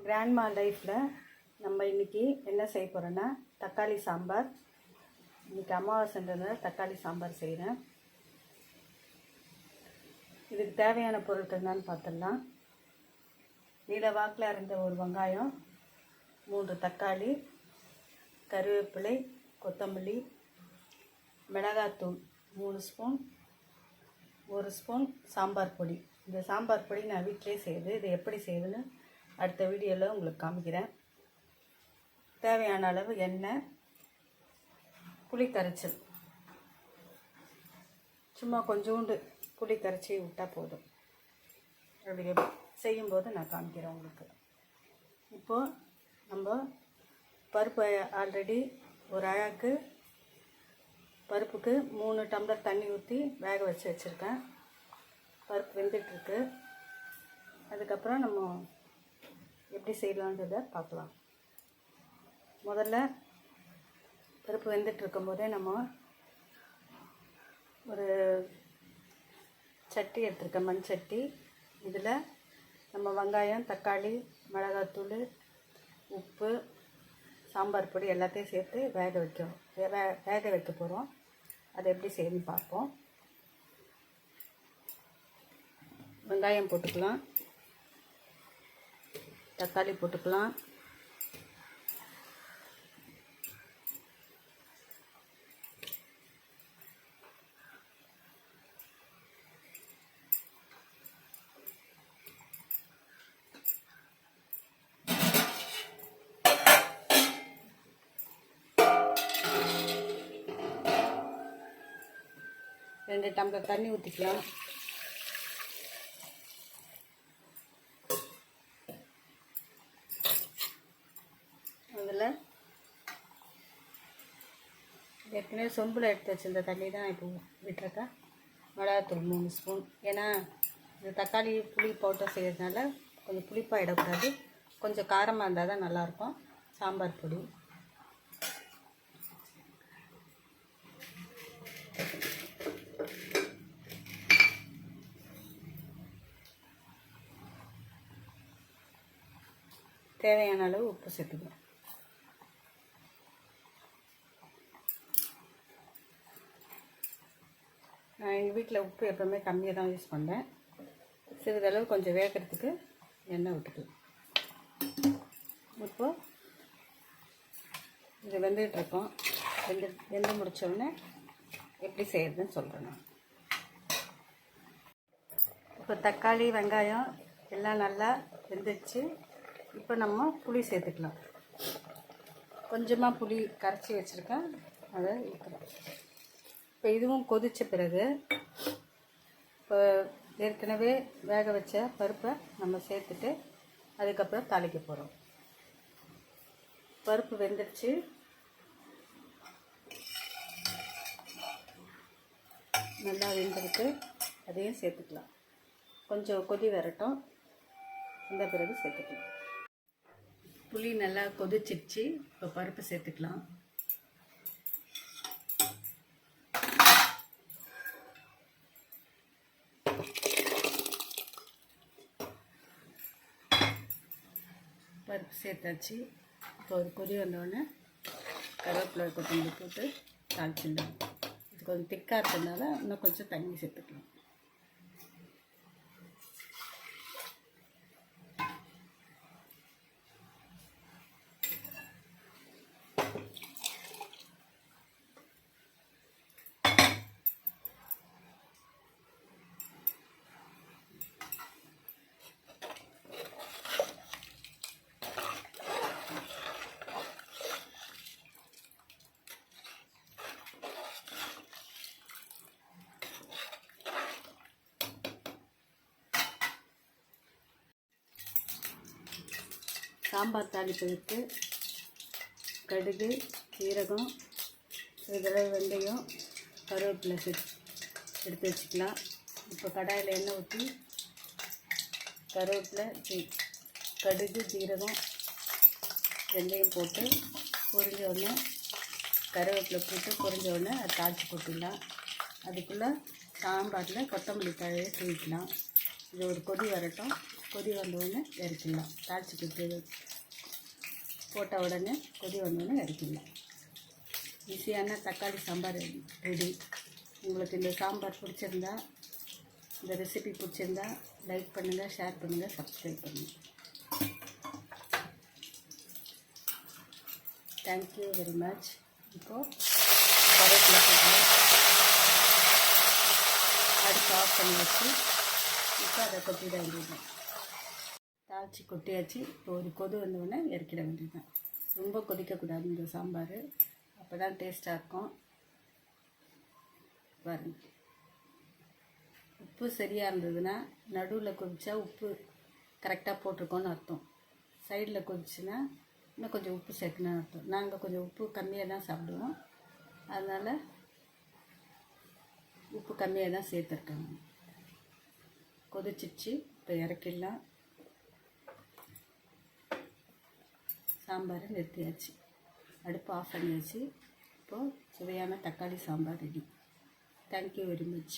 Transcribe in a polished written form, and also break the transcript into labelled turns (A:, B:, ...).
A: Grandma லைஃப்பில் நம்ம இன்றைக்கி என்ன செய்ய போகிறோன்னா தக்காளி சாம்பார். இன்றைக்கி அமாவாசைன்றதுனால தக்காளி சாம்பார் செய்கிறேன். இதுக்கு தேவையான பொருட்கள் என்னன்னு பார்த்துடலாம். நீல வாக்கில் அரைந்த ஒரு வெங்காயம், 3 தக்காளி, கருவேப்பிலை, கொத்தமல்லி, மிளகாத்தூள் 3 ஸ்பூன், 1 ஸ்பூன் சாம்பார் பொடி. இந்த சாம்பார் பொடி நான் வீட்டிலே செய்யுது. இது எப்படி செய்யுதுன்னு அடுத்த வீடியோவில் உங்களுக்கு காமிக்கிறேன். தேவையான அளவு எண்ணெய், புளி கரைச்சல், சும்மா கொஞ்சோண்டு புளி கரைச்சி விட்டால் போதும். அப்படி செய்யும்போது நான் காமிக்கிறேன் உங்களுக்கு. இப்போது நம்ம பருப்பு ஆல்ரெடி ஒரு அழகு பருப்புக்கு 3 டம்ளர் தண்ணி ஊற்றி வேக வச்சு வச்சுருக்கேன். பருப்பு வெந்துட்டுருக்கு. அதுக்கப்புறம் நம்ம எப்படி செய்யலான்றதை பார்க்கலாம். முதல்ல பருப்பு வெந்துட்டு இருக்கும்போதே நம்ம ஒரு சட்டி எடுத்துருக்கேன், மண் சட்டி. இதில் நம்ம வெங்காயம், தக்காளி, மிளகாத்தூள், உப்பு, சாம்பார் பொடி எல்லாத்தையும் சேர்த்து வேக வைக்க போகிறோம். அதை எப்படி செய்யணும்னு பார்ப்போம். வெங்காயம் போட்டுக்கலாம், தக்காளி போட்டுக்கலாம், ரெண்டு டம்ளர் தண்ணி ஊற்றிக்கலாம். அதில் ஏற்கனவே சொம்பில் எடுத்து வச்சுருந்த தண்ணி தான் இப்போ விட்டுருக்கேன். மிளகாத்தூள் 3 ஸ்பூன். ஏன்னா இந்த தக்காளி புளி பவுடர் செய்கிறதுனால கொஞ்சம் புளிப்பாக இடக்கூடாது, கொஞ்சம் காரமாக இருந்தால் தான் நல்லாயிருக்கும். சாம்பார் பொடி, தேவையான அளவு உப்பு சேர்த்துக்கலாம். நான் எங்கள் வீட்டில் உப்பு எப்போவுமே கம்மியாக தான் யூஸ் பண்ணேன். சிறிதளவு கொஞ்சம் வேகிறதுக்கு எண்ணெய் விட்டுக்கலாம். இப்போது இது வெந்துகிட்ருக்கோம். வெந்து முடித்தோடனே எப்படி செய்யறதுன்னு சொல்கிறேன் நான். இப்போ தக்காளி, வெங்காயம் எல்லாம் நல்லா வெந்துச்சு. இப்போ நம்ம புளி சேர்த்துக்கலாம். கொஞ்சமாக புளி கரைச்சி வச்சுருக்கேன், அதை ஊற்றலாம். இப்போ இதுவும் கொதித்த பிறகு இப்போ ஏற்கனவே வேக வச்ச பருப்பை நம்ம சேர்த்துட்டு அதுக்கப்புறம் தாளிக்க போகிறோம். பருப்பு வெந்துடுச்சு. நல்லா வெந்திருக்கு. அதையும் சேர்த்துக்கலாம். கொஞ்சம் கொதி வரட்டும், இந்த பிறகு சேர்த்துக்கலாம். புளி நல்லா கொதிச்சிடுச்சு. இப்போ பருப்பு சேர்த்துக்கலாம். பருப்பு சேர்த்தாச்சு. இப்போ ஒரு கொதி வந்தோடனே கருவேப்பிலை, கொத்தமல்லி போட்டு தாளிச்சிடலாம். இது கொஞ்சம் திக்காக இருக்கிறதுனால இன்னும் கொஞ்சம் தண்ணி சேர்த்துக்கலாம். சாம்பார் தாளிப்பதற்கு கடுகு, சீரகம், சிறிதளவு வெந்தயம், கருவேப்பிலை எடுத்து வச்சுக்கலாம். இப்போ கடாயில் எண்ணெய் ஊற்றி கருவேப்பிலை, கடுகு, சீரகம், வெந்தயம் போட்டு பொரிஞ்ச உடனே கருவேப்பிலை போட்டு பொரிஞ்ச உடனே அதை தாளித்து போட்டுடலாம். அதுக்குள்ளே சாம்பாரில் கொத்தமல்லி தழையை தூவிக்கலாம். இது ஒரு கொதி வரட்டும். கொதி வந்தவுடனே இறக்கிடலாம். தாளிச்சு போட்ட உடனே கொதி வந்தவுடனே இறக்கிடலாம். ஈஸியான தக்காளி சாம்பார் ரெடி. உங்களுக்கு இந்த சாம்பார் பிடிச்சிருந்தா, இந்த ரெசிபி பிடிச்சிருந்தா லைக் பண்ணுங்கள், ஷேர் பண்ணுங்கள், சப்ஸ்கிரைப் பண்ணுங்கள். Thank you very much. இப்போது கருவேப்பிலை போட்டு அடுப்பு ஆஃப் பண்ணி வச்சு இப்போ அதை கொட்டிட வேண்டியதுதான். தாளித்து கொட்டியாச்சு. இப்போ ஒரு கொதி வந்தவுடனே இறக்கிட வேண்டியதுதான். ரொம்ப கொதிக்கக்கூடாது இந்த சாம்பார், அப்போ தான் டேஸ்ட்டாக இருக்கும். பாருங்கள், உப்பு சரியாக இருந்ததுன்னா நடுவில் கொதிச்சா உப்பு கரெக்டாக போட்டிருக்கோன்னு அர்த்தம். சைடில் கொதிச்சுன்னா இன்னும் கொஞ்சம் உப்பு சேர்க்கணும்னு அர்த்தம். நாங்கள் கொஞ்சம் உப்பு கம்மியாக தான் சாப்பிடுவோம், அதனால் உப்பு கம்மியாக தான் சேர்த்துருக்காங்க. கொதிச்சிச்சு. இப்போ இறக்கிடலாம். சாம்பாரை நிறுத்தியாச்சு. அடுப்பு ஆஃப் பண்ணியாச்சு. இப்போது சுவையான தக்காளி sambar ready. Thank you very much.